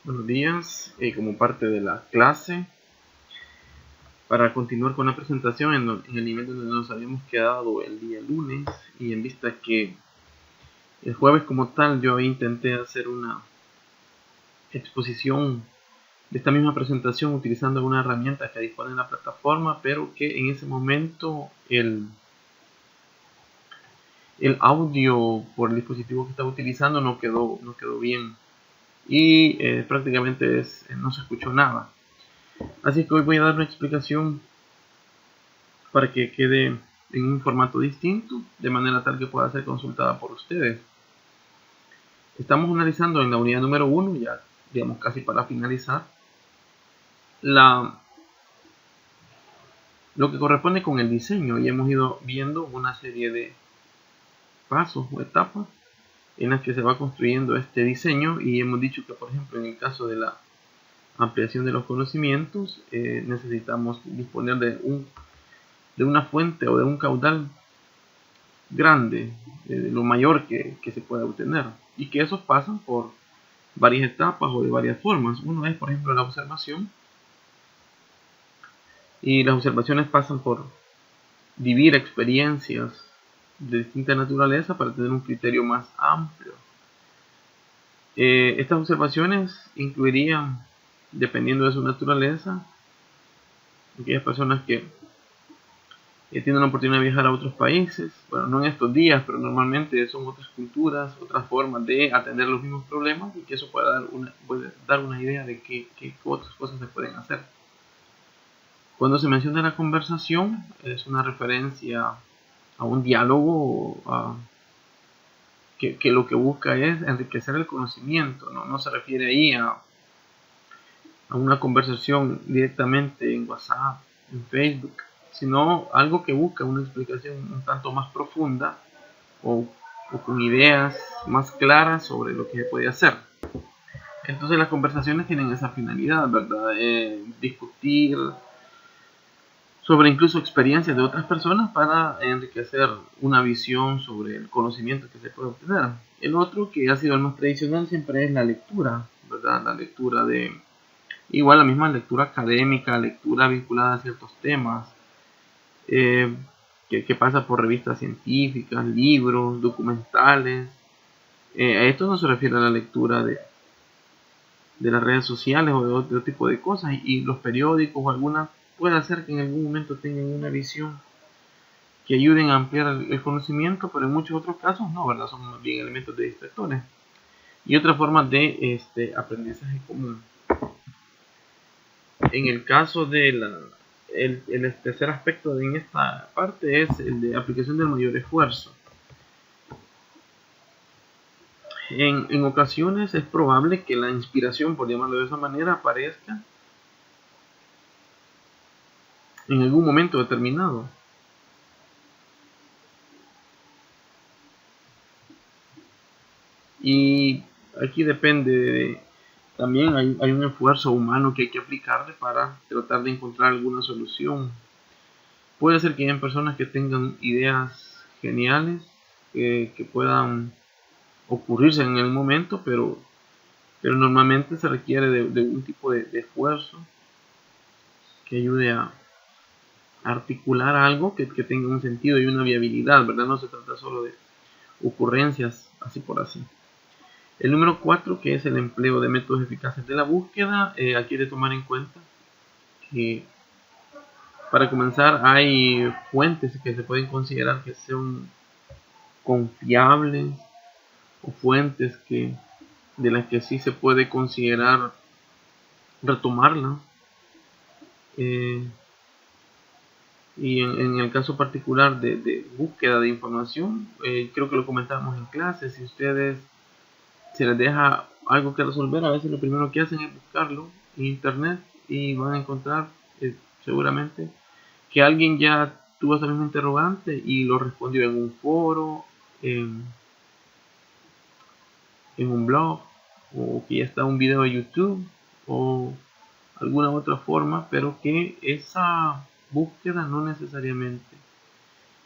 Buenos días, como parte de la clase, para continuar con la presentación en el nivel donde nos habíamos quedado el día lunes, y en vista que el jueves como tal yo intenté hacer una exposición de esta misma presentación utilizando una herramienta que dispone en la plataforma, pero que en ese momento el audio por el dispositivo que estaba utilizando no quedó bien, y prácticamente no se escuchó nada. Así que hoy voy a dar una explicación para que quede en un formato distinto, de manera tal que pueda ser consultada por ustedes. Estamos analizando en la unidad número 1, ya digamos casi para finalizar, lo que corresponde con el diseño, y hemos ido viendo una serie de pasos o etapas en las que se va construyendo este diseño, y hemos dicho que, por ejemplo, en el caso de la ampliación de los conocimientos, necesitamos disponer de una fuente o de un caudal grande, lo mayor que se pueda obtener, y que esos pasan por varias etapas o de varias formas. Uno es, por ejemplo, la observación, y las observaciones pasan por vivir experiencias de distinta naturaleza para tener un criterio más amplio. Estas observaciones incluirían, dependiendo de su naturaleza, aquellas personas que tienen la oportunidad de viajar a otros países, bueno, no en estos días, pero normalmente son otras culturas, otras formas de atender los mismos problemas, y que eso puede dar una idea de qué otras cosas se pueden hacer. Cuando se menciona la conversación, es una referencia a un diálogo que lo que busca es enriquecer el conocimiento, no se refiere ahí a una conversación directamente en WhatsApp, en Facebook, sino algo que busca una explicación un tanto más profunda, o con ideas más claras sobre lo que se puede hacer. Entonces las conversaciones tienen esa finalidad, ¿verdad? Discutir sobre incluso experiencias de otras personas para enriquecer una visión sobre el conocimiento que se puede obtener. El otro, que ha sido el más tradicional, siempre es la lectura, ¿verdad? La lectura igual la misma lectura académica, lectura vinculada a ciertos temas, que pasa por revistas científicas, libros, documentales. A esto no se refiere a la lectura de las redes sociales o de otro tipo de cosas, y los periódicos o algunas puede hacer que en algún momento tengan una visión que ayuden a ampliar el conocimiento, pero en muchos otros casos no, ¿verdad? Son más bien elementos de distractores y otras formas de aprendizaje común. En el caso de el tercer aspecto en esta parte es el de aplicación del mayor esfuerzo. En ocasiones es probable que la inspiración, por llamarlo de esa manera, aparezca en algún momento determinado. Y aquí depende también hay un esfuerzo humano que hay que aplicarle para tratar de encontrar alguna solución. Puede ser que hayan personas que tengan ideas geniales, que puedan ocurrirse en el momento, pero normalmente se requiere de un tipo de esfuerzo que ayude a articular algo que tenga un sentido y una viabilidad, ¿verdad? No se trata solo de ocurrencias así por así. El número 4, que es el empleo de métodos eficaces de la búsqueda, aquí hay que tomar en cuenta que para comenzar hay fuentes que se pueden considerar que sean confiables, o fuentes de las que sí se puede considerar retomarlas. Y en el caso particular de búsqueda de información, creo que lo comentábamos en clase. Si ustedes se les deja algo que resolver, a veces lo primero que hacen es buscarlo en internet, y van a encontrar seguramente que alguien ya tuvo esa misma interrogante y lo respondió en un foro, en, en un blog, o que ya está un video de YouTube o alguna otra forma, pero que esa búsqueda no necesariamente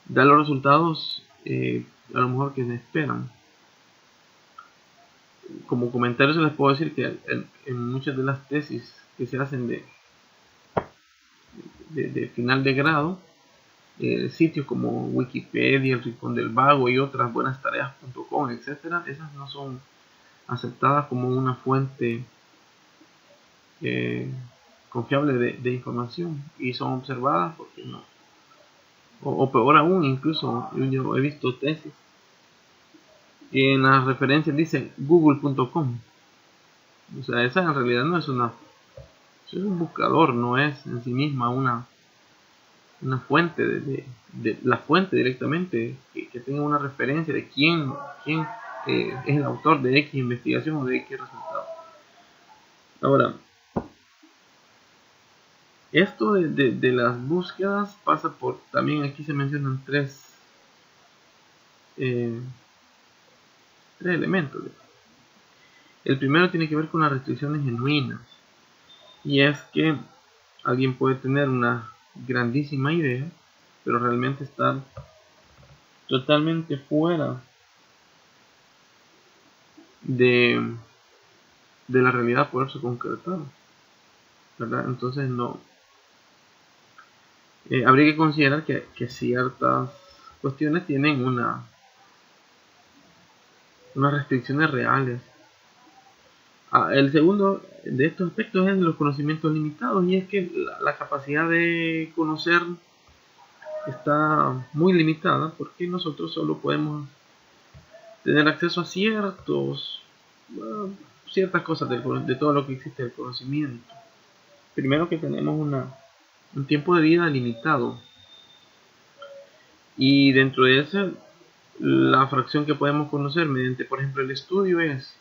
da los resultados a lo mejor que se esperan. como comentario se les puedo decir que en muchas de las tesis que se hacen de final de grado, sitios como Wikipedia, El Rincón del Vago y otras buenastareas.com, etcétera, esas no son aceptadas como una fuente confiable de información, y son observadas porque no, o peor aún, incluso yo he visto tesis que en las referencias dice google.com. O sea, esa en realidad no es una, es un buscador, no es en sí misma una fuente de la fuente directamente que tenga una referencia de quién es el autor de X investigación o de X resultado. Ahora, esto de las búsquedas pasa por, también aquí se mencionan tres elementos. El primero tiene que ver con las restricciones genuinas, y es que alguien puede tener una grandísima idea, pero realmente estar totalmente fuera de la realidad poderse concretar, ¿verdad? Entonces no, habría que considerar que ciertas cuestiones tienen unas restricciones reales. El segundo de estos aspectos es los conocimientos limitados, y es que la capacidad de conocer está muy limitada porque nosotros solo podemos tener acceso a ciertas cosas de todo lo que existe del conocimiento. Primero, que tenemos un tiempo de vida limitado, y dentro de esa, la fracción que podemos conocer mediante, por ejemplo, el estudio es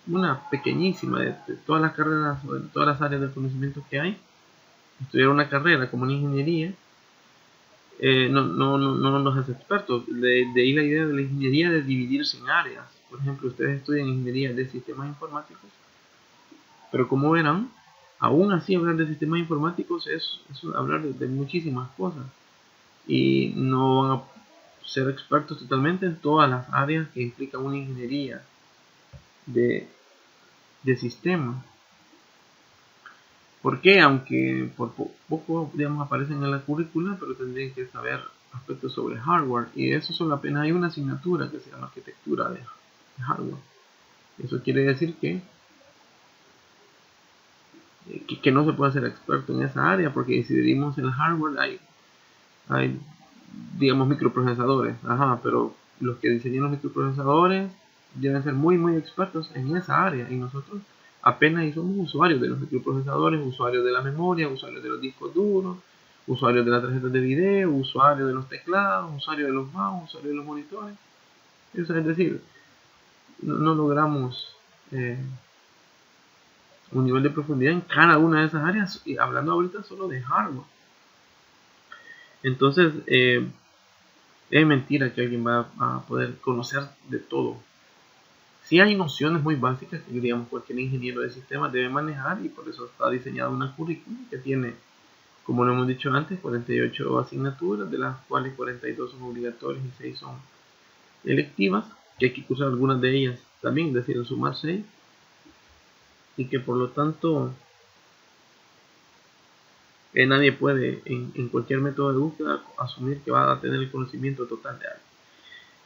una pequeñísima de todas las carreras o de todas las áreas del conocimiento que hay. Estudiar una carrera como una ingeniería no nos hace expertos. De ahí la idea de la ingeniería de dividirse en áreas. Por ejemplo, ustedes estudian ingeniería de sistemas informáticos, pero como verán, aún así hablar de sistemas informáticos es hablar de muchísimas cosas, y no van a ser expertos totalmente en todas las áreas que implica una ingeniería de sistemas. Porque aunque por poco, digamos, aparecen en la currícula, pero tendrían que saber aspectos sobre hardware, y eso solo apenas hay una asignatura que se llama arquitectura de hardware. Eso quiere decir que no se puede ser experto en esa área, porque si dividimos el hardware hay digamos microprocesadores, pero los que diseñan los microprocesadores deben ser muy expertos en esa área, y nosotros apenas somos usuarios de los microprocesadores, usuarios de la memoria, usuarios de los discos duros, usuarios de las tarjetas de video, usuarios de los teclados, usuarios de los mouse, usuarios de los monitores. Eso es decir, no logramos un nivel de profundidad en cada una de esas áreas, y hablando ahorita solo de hardware. Entonces, es mentira que alguien va a poder conocer de todo. Sí hay nociones muy básicas que, digamos, cualquier ingeniero de sistemas debe manejar, y por eso está diseñada una currícula que tiene, como lo hemos dicho antes, 48 asignaturas, de las cuales 42 son obligatorias y 6 son electivas, que hay que cursar algunas de ellas también, es decir, sumar 6, y que por lo tanto nadie puede en cualquier método de búsqueda asumir que va a tener el conocimiento total de algo.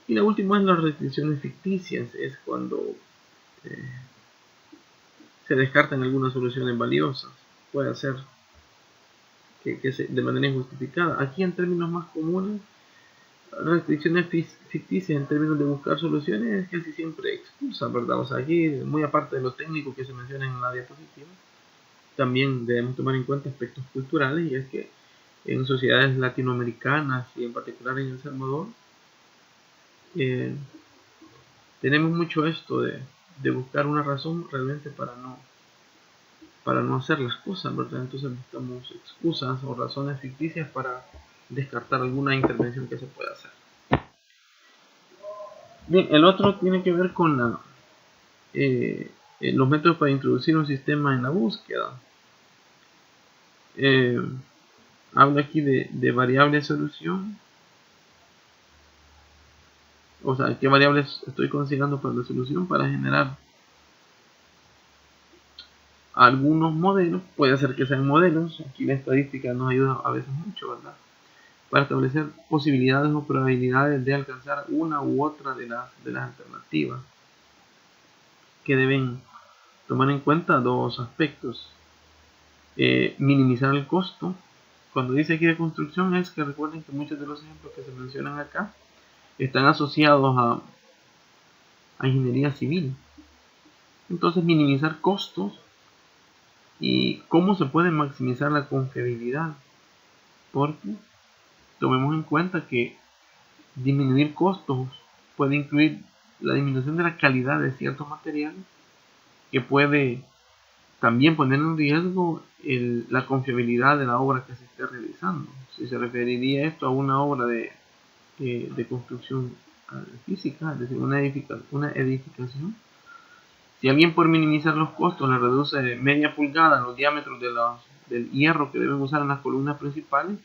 Y la última es las restricciones ficticias, es cuando se descartan algunas soluciones valiosas. Puede ser que de manera injustificada. Aquí, en términos más comunes, restricciones ficticias en términos de buscar soluciones es casi siempre excusa, ¿verdad? O sea, aquí, muy aparte de lo técnico que se menciona en la diapositiva, también debemos tomar en cuenta aspectos culturales, y es que en sociedades latinoamericanas, y en particular en El Salvador, tenemos mucho esto de buscar una razón realmente para no hacer las cosas, ¿verdad? Entonces buscamos excusas o razones ficticias para descartar alguna intervención que se pueda hacer. Bien, el otro tiene que ver con los métodos para introducir un sistema en la búsqueda. Habla aquí de variable solución. O sea, qué variables estoy considerando para la solución para generar algunos modelos, puede ser que sean modelos, aquí la estadística nos ayuda a veces mucho, ¿verdad? Para establecer posibilidades o probabilidades de alcanzar una u otra de las alternativas, que deben tomar en cuenta dos aspectos. Minimizar el costo. Cuando dice aquí de construcción, es que recuerden que muchos de los ejemplos que se mencionan acá están asociados a ingeniería civil. Entonces, minimizar costos. ¿Y cómo se puede maximizar la confiabilidad? Porque tomemos en cuenta que disminuir costos puede incluir la disminución de la calidad de ciertos materiales, que puede también poner en riesgo la confiabilidad de la obra que se esté realizando. Si se referiría esto a una obra de construcción física, es decir, una edificación. Si alguien, por minimizar los costos, le reduce media pulgada los diámetros del hierro que deben usar en las columnas principales,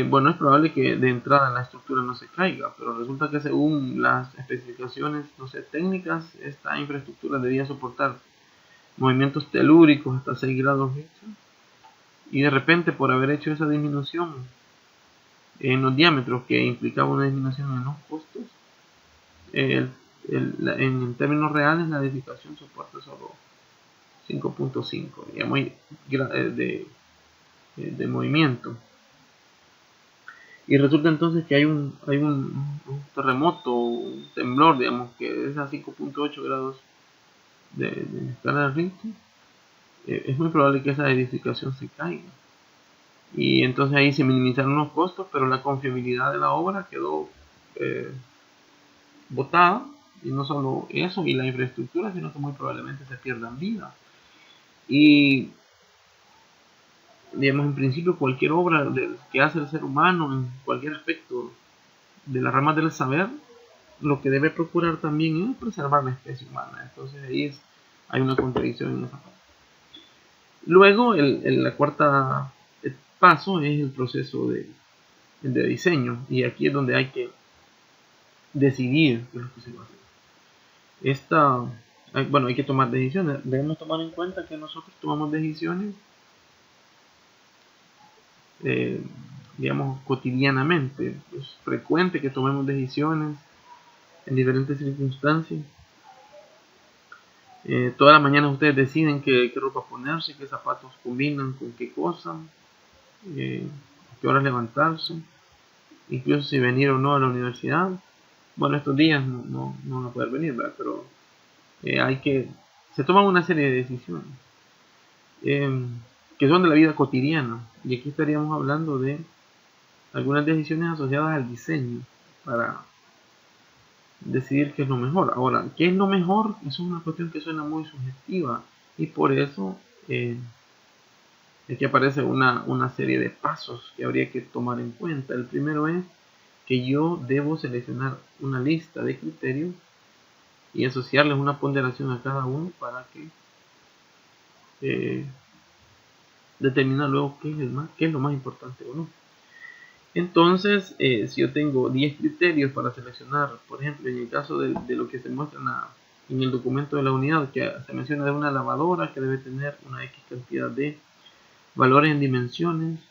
bueno, es probable que de entrada la estructura no se caiga, pero resulta que según las especificaciones, no sé, técnicas, esta infraestructura debía soportar movimientos telúricos hasta 6 grados Richter, y de repente, por haber hecho esa disminución en los diámetros que implicaba una disminución en los costos, en términos reales la edificación soporta solo 5.5, digamos, de movimiento. Y resulta entonces que hay un terremoto, un temblor, digamos, que es a 5.8 grados de escala de Richter. Es muy probable que esa edificación se caiga. Y entonces ahí se minimizaron los costos, pero la confiabilidad de la obra quedó botada. Y no solo eso y la infraestructura, sino que muy probablemente se pierdan vidas. Y digamos, en principio cualquier obra que hace el ser humano en cualquier aspecto de las ramas del saber, lo que debe procurar también es preservar la especie humana. Entonces ahí hay una contradicción en esa parte. Luego la cuarta paso es el proceso de diseño, y aquí es donde hay que decidir qué es lo que se va a hacer. Bueno, hay que tomar decisiones. Debemos tomar en cuenta que nosotros tomamos decisiones digamos, cotidianamente. Es frecuente que tomemos decisiones en diferentes circunstancias. Todas las mañanas ustedes deciden qué ropa ponerse, qué zapatos combinan con qué cosa, a qué horas levantarse, incluso si venir o no a la universidad. Bueno, estos días no van a poder venir, ¿verdad? Pero se toman una serie de decisiones que son de la vida cotidiana, y aquí estaríamos hablando de algunas decisiones asociadas al diseño para decidir qué es lo mejor. Ahora, ¿qué es lo mejor? Eso es una cuestión que suena muy subjetiva, y por eso es que aparece una serie de pasos que habría que tomar en cuenta. El primero es que yo debo seleccionar una lista de criterios y asociarles una ponderación a cada uno para que determinar luego qué es lo más importante o no. Entonces, si yo tengo 10 criterios para seleccionar, por ejemplo, en el caso de lo que se muestra en el documento de la unidad, que se menciona de una lavadora que debe tener una X cantidad de valores en dimensiones,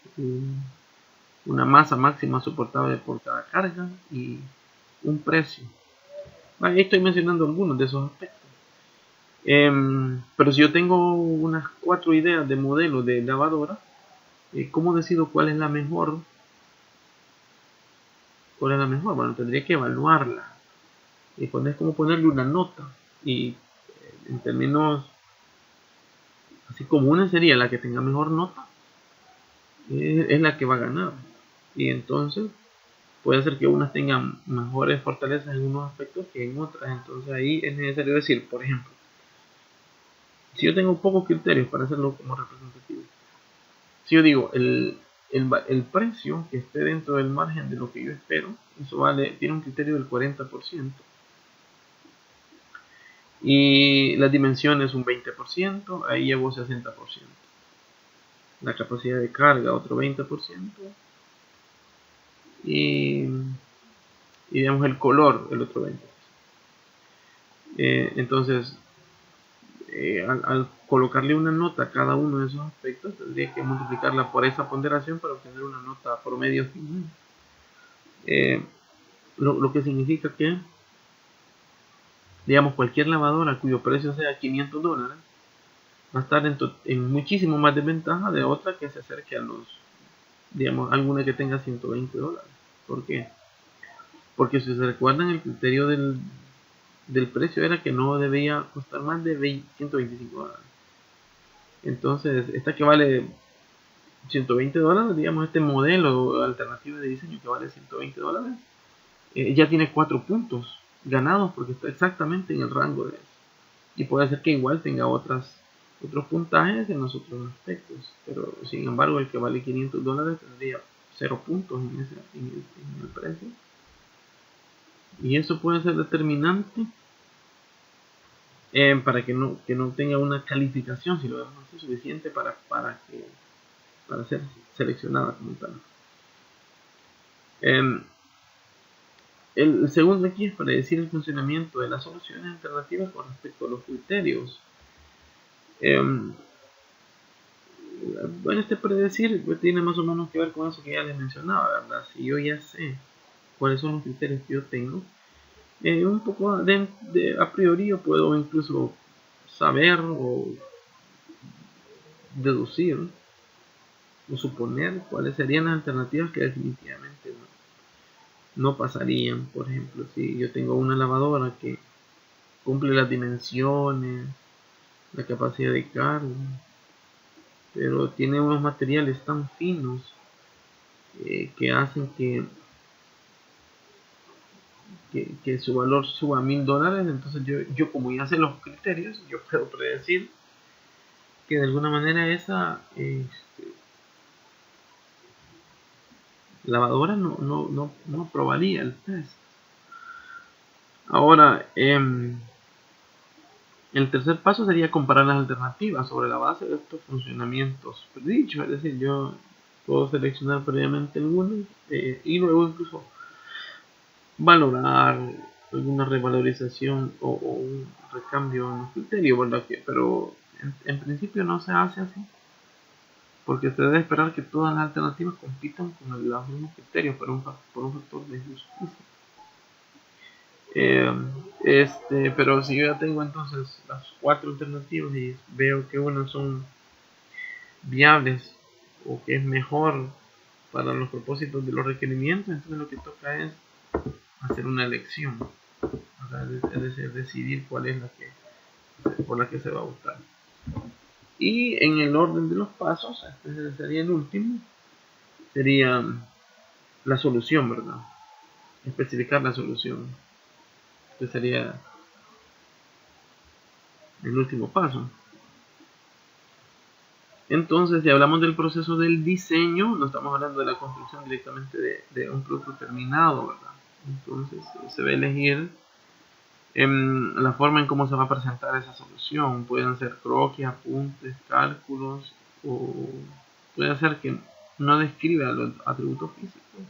una masa máxima soportable por cada carga y un precio. Ahí estoy mencionando algunos de esos aspectos. Pero si yo tengo unas 4 ideas de modelo de lavadora, ¿cómo decido cuál es la mejor? ¿Cuál es la mejor? Bueno, tendría que evaluarla. Y es como ponerle una nota. Y en términos así comunes sería la que tenga mejor nota. Es la que va a ganar. Y entonces puede ser que unas tengan mejores fortalezas en unos aspectos que en otras. Entonces ahí es necesario decir, por ejemplo, si yo tengo pocos criterios para hacerlo como representativo, si yo digo el precio que esté dentro del margen de lo que yo espero, eso tiene un criterio del 40%, y las dimensiones un 20%, ahí llevo 60%. La capacidad de carga otro 20%, y digamos el color el otro 20%. Entonces al colocarle una nota a cada uno de esos aspectos, tendría que multiplicarla por esa ponderación para obtener una nota promedio final. Lo que significa que, digamos, cualquier lavadora cuyo precio sea $500 va a estar en muchísimo más desventaja de otra que se acerque a los, digamos, alguna que tenga $120. ¿Por qué? Porque si se recuerdan, el criterio del precio era que no debía costar más de $125. Entonces, esta que vale $120, digamos, este modelo alternativo de diseño que vale $120, ya tiene 4 puntos ganados porque está exactamente en el rango de eso. Y puede ser que igual tenga otros puntajes en los otros aspectos, pero sin embargo el que vale $500 tendría 0 puntos en el precio. Y eso puede ser determinante para que no tenga una calificación, si lo vemos así, suficiente para ser seleccionada como tal. El segundo aquí es para decir el funcionamiento de las soluciones alternativas con respecto a los criterios. Bueno, este predecir pues, tiene más o menos que ver con eso que ya les mencionaba, ¿verdad? Si yo ya sé cuáles son los criterios que yo tengo, un poco a priori yo puedo incluso saber o deducir o suponer cuáles serían las alternativas que definitivamente no pasarían. Por ejemplo, si yo tengo una lavadora que cumple las dimensiones, la capacidad de carga, pero tiene unos materiales tan finos que hacen que su valor suba a $1000, entonces yo como ya sé los criterios, yo puedo predecir que de alguna manera esa lavadora no aprobaría el test. Ahora, el tercer paso sería comparar las alternativas sobre la base de estos funcionamientos predichos, es decir, yo puedo seleccionar previamente algunos y luego incluso valorar alguna revalorización o un recambio en los criterios, ¿verdad? Pero en principio no se hace así, porque se debe esperar que todas las alternativas compitan con los mismos criterios por un factor de justicia. Pero si yo ya tengo entonces las 4 alternativas y veo que unas son viables o que es mejor para los propósitos de los requerimientos, entonces lo que toca es hacer una elección, es decir, decidir cuál es por la que se va a optar. Y en el orden de los pasos, este sería el último, sería la solución, ¿verdad? Especificar la solución. Este sería el último paso. Entonces, si hablamos del proceso del diseño, no estamos hablando de la construcción directamente de un producto terminado, ¿verdad? Entonces, se va a elegir la forma en cómo se va a presentar esa solución. Pueden ser croquis, apuntes, cálculos, o puede ser que no describa los atributos físicos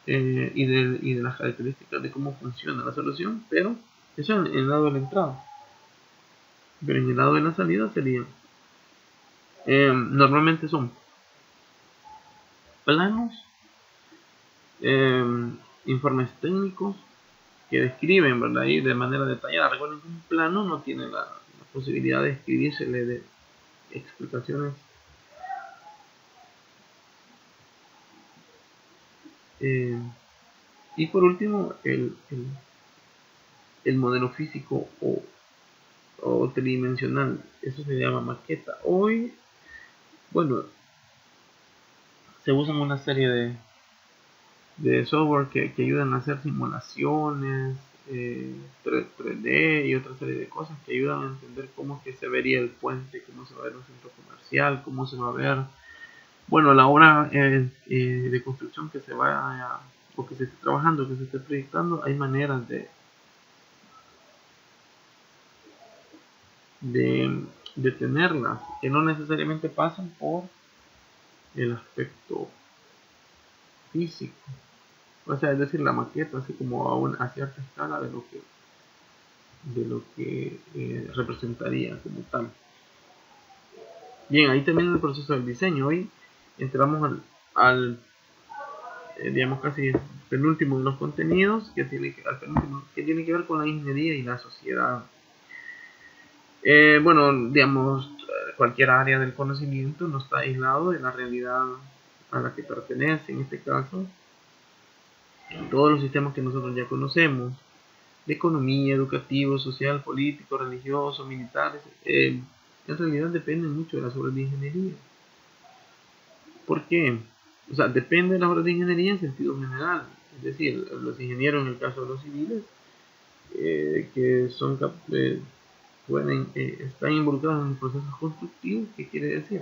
y de las características de cómo funciona la solución, pero eso en el lado de la entrada. Pero en el lado de la salida sería normalmente son planos, informes técnicos que describen, ¿verdad? Y de manera detallada. Recuerden que un plano no tiene la posibilidad de escribírsele de explicaciones y por último el modelo físico o tridimensional, eso se llama maqueta. Hoy, bueno, se usan una serie de software que ayudan a hacer simulaciones 3D y otra serie de cosas que ayudan a entender cómo es que se vería el puente, cómo se va a ver un centro comercial, cómo se va a ver, bueno, la obra de construcción que se vaya o que se esté trabajando, que se esté proyectando. Hay maneras de tenerlas que no necesariamente pasan por el aspecto físico, o sea, es decir, la maqueta así como a cierta escala de lo que representaría como tal. Bien, ahí termina el proceso del diseño. Hoy entramos digamos, casi penúltimo de los contenidos, que tiene que ver con la ingeniería y la sociedad. Bueno, digamos, cualquier área del conocimiento no está aislado de la realidad a la que pertenece. En este caso, todos los sistemas que nosotros ya conocemos, de economía, educativo, social, político, religioso, militares, en realidad dependen mucho de las obras de ingeniería. ¿Por qué? O sea, depende de las obras de ingeniería en sentido general. Es decir, los ingenieros, en el caso de los civiles, que son están involucrados en procesos constructivos. ¿Qué quiere decir?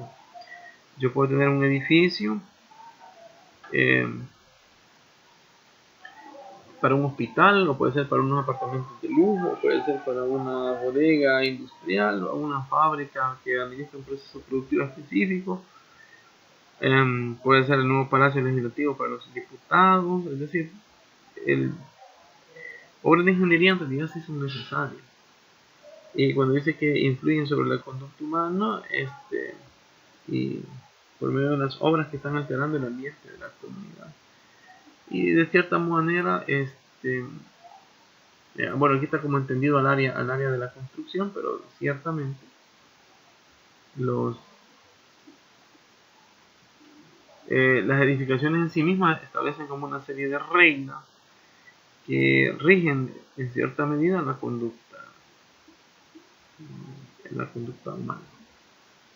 Yo puedo tener un edificio para un hospital, o puede ser para unos apartamentos de lujo, o puede ser para una bodega industrial o una fábrica que administra un proceso productivo específico. Puede ser el nuevo palacio legislativo para los diputados. Es decir, obras de ingeniería en realidad sí son necesarias. Y cuando dice que influyen sobre la conducta humana, y por medio de las obras que están alterando el ambiente de la comunidad. Y de cierta manera, bueno, aquí está como entendido al área de la construcción, pero ciertamente las edificaciones en sí mismas establecen como una serie de reglas que rigen en cierta medida la conducta humana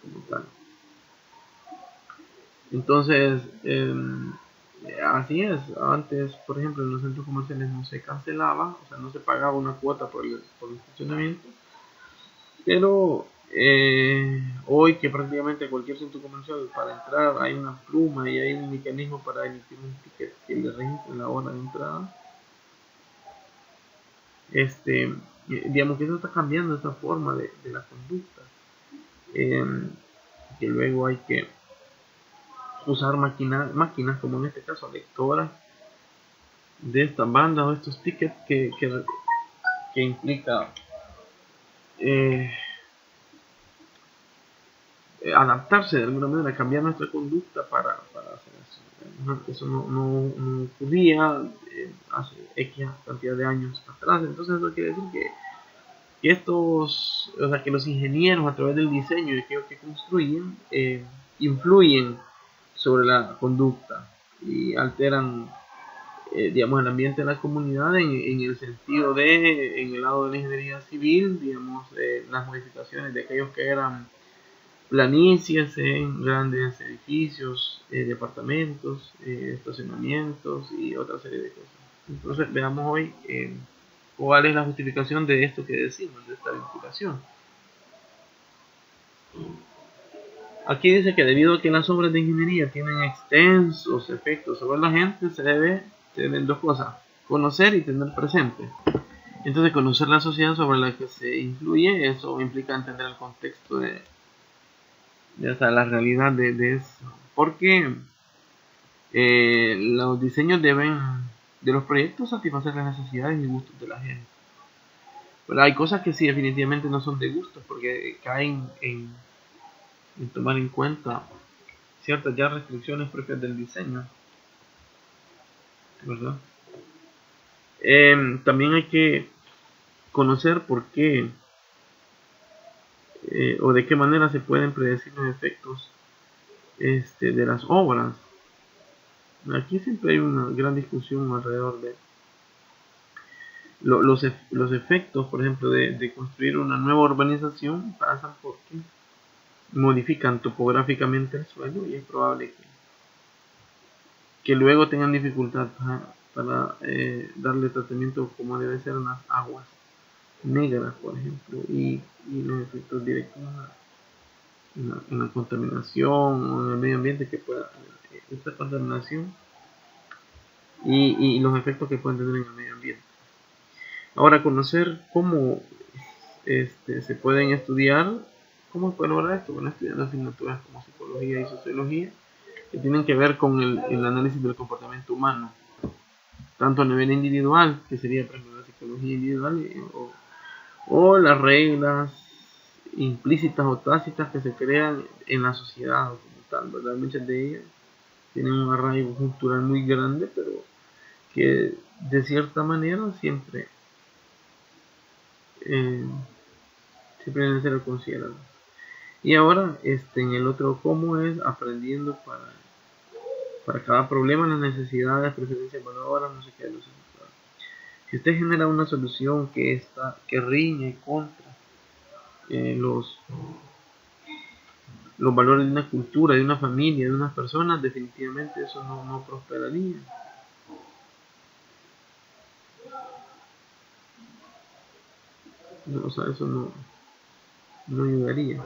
como tal. Entonces, así es. Antes, por ejemplo, en los centros comerciales no se cancelaba, o sea, no se pagaba una cuota por el estacionamiento. Pero hoy, que prácticamente cualquier centro comercial, para entrar hay una pluma y hay un mecanismo para emitir un ticket que le registre la hora de entrada. Digamos que eso está cambiando esa forma de la conducta, que luego hay que usar máquinas como en este caso lectoras de estas bandas o estos tickets que implica adaptarse de alguna manera, cambiar nuestra conducta para hacer eso. Eso no ocurría hace X cantidad de años atrás. Entonces eso quiere decir que los ingenieros, a través del diseño y aquello que construyen, influyen sobre la conducta y alteran, digamos, el ambiente de la comunidad en el sentido en el lado de la ingeniería civil, digamos, las modificaciones de aquellos que eran planicies en grandes edificios, departamentos, estacionamientos y otra serie de cosas. Entonces veamos hoy cuál es la justificación de esto que decimos, de esta vinculación. Aquí dice que debido a que las obras de ingeniería tienen extensos efectos sobre la gente, se deben dos cosas: conocer y tener presente. Entonces, conocer la sociedad sobre la que se influye, eso implica entender el contexto de la realidad de eso. Porque los diseños de los proyectos satisfacer las necesidades y gustos de la gente. Pero hay cosas que sí definitivamente no son de gusto, porque caen en tomar en cuenta ciertas ya restricciones propias del diseño, ¿verdad? También hay que conocer por qué o de qué manera se pueden predecir los efectos de las obras. Aquí siempre hay una gran discusión alrededor de los efectos, por ejemplo, de construir una nueva urbanización. Pasan porque modifican topográficamente el suelo y es probable que luego tengan dificultad para darle tratamiento como debe ser en las aguas negras, por ejemplo, y los efectos directos en la contaminación o en el medio ambiente que pueda esta contaminación y los efectos que pueden tener en el medio ambiente. Ahora, conocer cómo se pueden estudiar, cómo se puede lograr esto, bueno, estudiando asignaturas como psicología y sociología, que tienen que ver con el análisis del comportamiento humano, tanto a nivel individual, que sería por ejemplo la psicología individual, o las reglas implícitas o tácitas que se crean en la sociedad como tal, ¿verdad? Muchas de ellas tienen un arraigo cultural muy grande, pero que de cierta manera eh, siempre deben ser consideradas. Y ahora, en el otro cómo es aprendiendo para cada problema, las necesidades, preferencias, valoras, no sé qué, no sé qué. Si usted genera una solución que riñe contra eh, los, los valores de una cultura, de una familia, de unas personas, definitivamente eso no prosperaría. O sea, eso no ayudaría.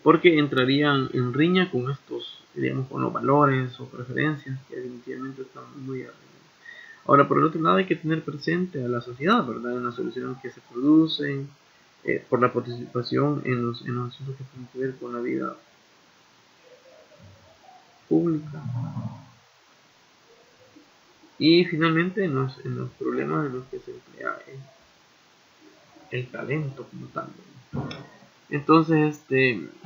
Porque entrarían en riña con estos, digamos, con los valores o preferencias que definitivamente están muy arriba. Ahora, por el otro lado, hay que tener presente a la sociedad, ¿verdad? En las soluciones que se producen, por la participación en los asuntos que tienen que ver con la vida pública. Y finalmente, en los problemas en los que se emplea el talento como tal. Entonces,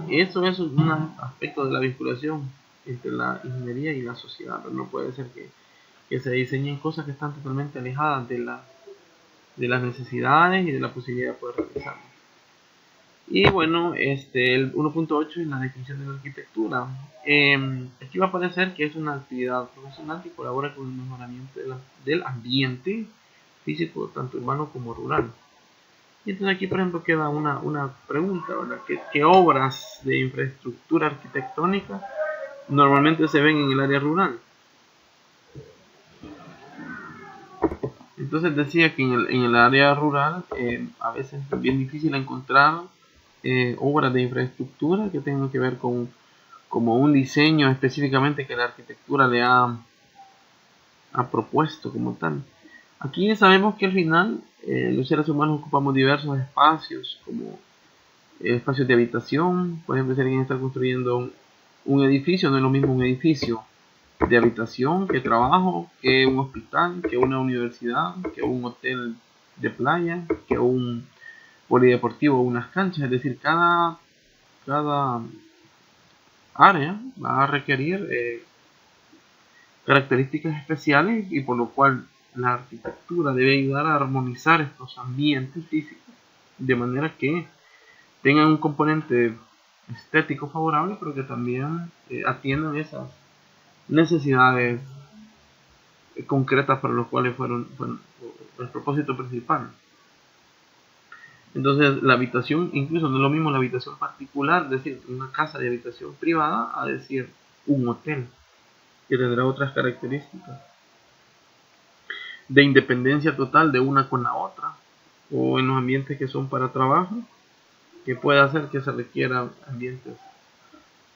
eso es un aspecto de la vinculación entre la ingeniería y la sociedad. Pero no puede ser que se diseñen cosas que están totalmente alejadas de las necesidades y de la posibilidad de poder realizarlo. Y bueno, el 1.8 es la definición de la arquitectura. Aquí va a aparecer que es una actividad profesional que colabora con el mejoramiento del ambiente físico, tanto urbano como rural. Y entonces aquí, por ejemplo, queda una pregunta, ¿verdad? ¿Qué obras de infraestructura arquitectónica normalmente se ven en el área rural? Entonces decía que en el área rural a veces es bien difícil encontrar obras de infraestructura que tengan que ver con como un diseño específicamente que la arquitectura ha propuesto como tal. Aquí sabemos que al final los seres humanos ocupamos diversos espacios, como espacios de habitación. Por ejemplo, si alguien está construyendo un edificio, no es lo mismo un edificio de habitación que trabajo, que un hospital, que una universidad, que un hotel de playa, que un polideportivo o unas canchas. Es decir, cada área va a requerir características especiales y por lo cual la arquitectura debe ayudar a armonizar estos ambientes físicos de manera que tengan un componente estético favorable, pero que también atiendan esas necesidades concretas para los cuales fueron el propósito principal. Entonces la habitación, incluso no es lo mismo la habitación particular, es decir, una casa de habitación privada, a decir un hotel, que tendrá otras características de independencia total de una con la otra, o en los ambientes que son para trabajo, que puede hacer que se requieran ambientes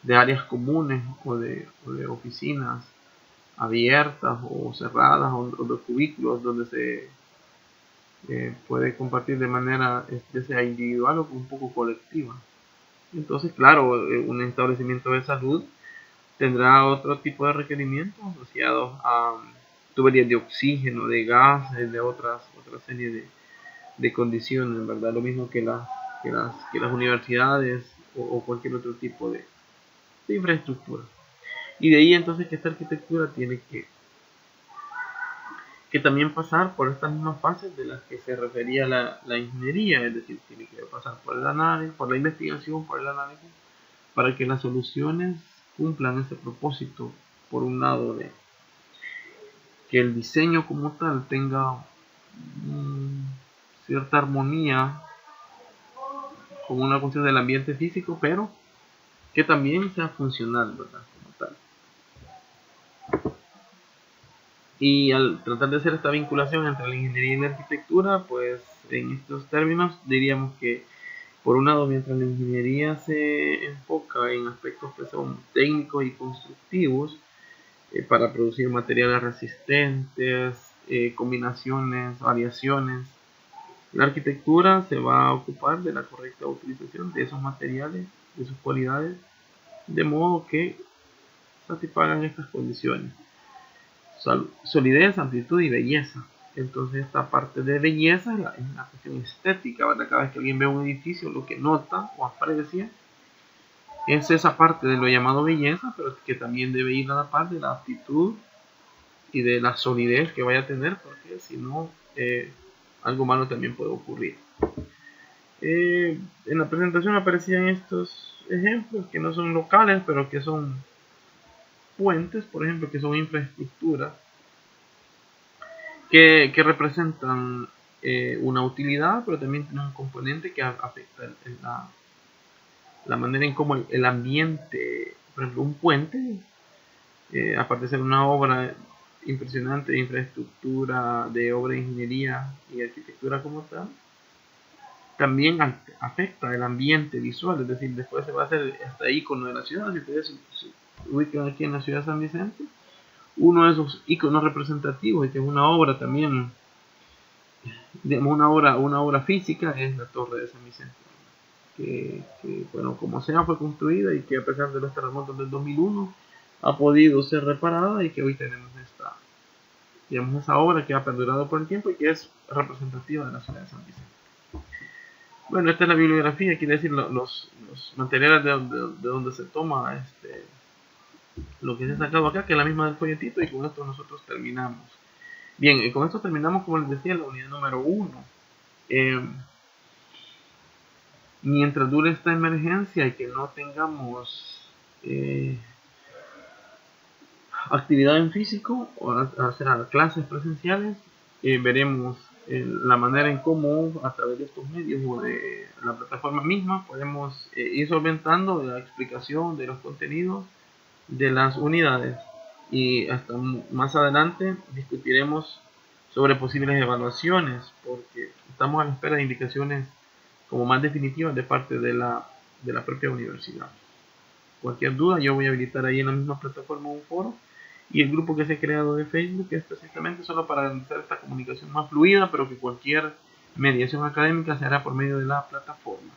de áreas comunes o de oficinas abiertas o cerradas o de cubículos donde se puede compartir de manera ya sea individual o un poco colectiva. Entonces, claro, un establecimiento de salud tendrá otro tipo de requerimientos asociados a tuberías de oxígeno, de gases, de otra serie de condiciones, ¿verdad? Lo mismo que las universidades o cualquier otro tipo de infraestructura. Y de ahí entonces que esta arquitectura tiene que también pasar por estas mismas fases de las que se refería la ingeniería, es decir, tiene que pasar por el análisis, por la investigación, por el análisis, para que las soluciones cumplan ese propósito, por un lado, de que el diseño como tal tenga cierta armonía con una cuestión del ambiente físico, pero que también sea funcional, ¿verdad? Como tal. Y al tratar de hacer esta vinculación entre la ingeniería y la arquitectura, pues en estos términos diríamos que por un lado, mientras la ingeniería se enfoca en aspectos que son técnicos y constructivos para producir materiales resistentes, combinaciones, variaciones, la arquitectura se va a ocupar de la correcta utilización de esos materiales, de sus cualidades, de modo que satisfagan estas condiciones: solidez, amplitud y belleza. Entonces esta parte de belleza es la cuestión estética, ¿verdad? Cada vez que alguien ve un edificio, lo que nota o aprecia es esa parte de lo llamado belleza, pero que también debe ir a la par de la aptitud y de la solidez que vaya a tener, porque si no, algo malo también puede ocurrir. En la presentación aparecían estos ejemplos que no son locales, pero que son puentes, por ejemplo, que son infraestructuras que representan una utilidad, pero también tienen un componente que afecta la manera en cómo el ambiente, por ejemplo, un puente, aparte de ser una obra impresionante de infraestructura, de obra de ingeniería y arquitectura como tal, también afecta el ambiente visual, es decir, después se va a hacer hasta ícono de la ciudad. Si ustedes se ubican aquí en la ciudad de San Vicente, uno de esos iconos representativos, y que es una obra también, digamos, una obra física, es la Torre de San Vicente, que bueno, como sea, fue construida y que a pesar de los terremotos del 2001 ha podido ser reparada, y que hoy tenemos digamos, esa obra que ha perdurado por el tiempo y que es representativa de la ciudad de San Vicente. Bueno, esta es la bibliografía, quiere decir los materiales de donde se toma lo que se ha sacado acá, que es la misma del folletito, y con esto nosotros terminamos. Bien, con esto terminamos, como les decía, la unidad número 1. Mientras dure esta emergencia y que no tengamos actividad en físico, o sea, clases presenciales, veremos la manera en cómo a través de estos medios o de la plataforma misma podemos ir solventando la explicación de los contenidos de las unidades, y hasta más adelante discutiremos sobre posibles evaluaciones, porque estamos a la espera de indicaciones como más definitivas de parte de la propia universidad. Cualquier duda, yo voy a habilitar ahí en la misma plataforma un foro, y el grupo que se ha creado de Facebook es precisamente solo para realizar esta comunicación más fluida, pero que cualquier mediación académica se hará por medio de la plataforma.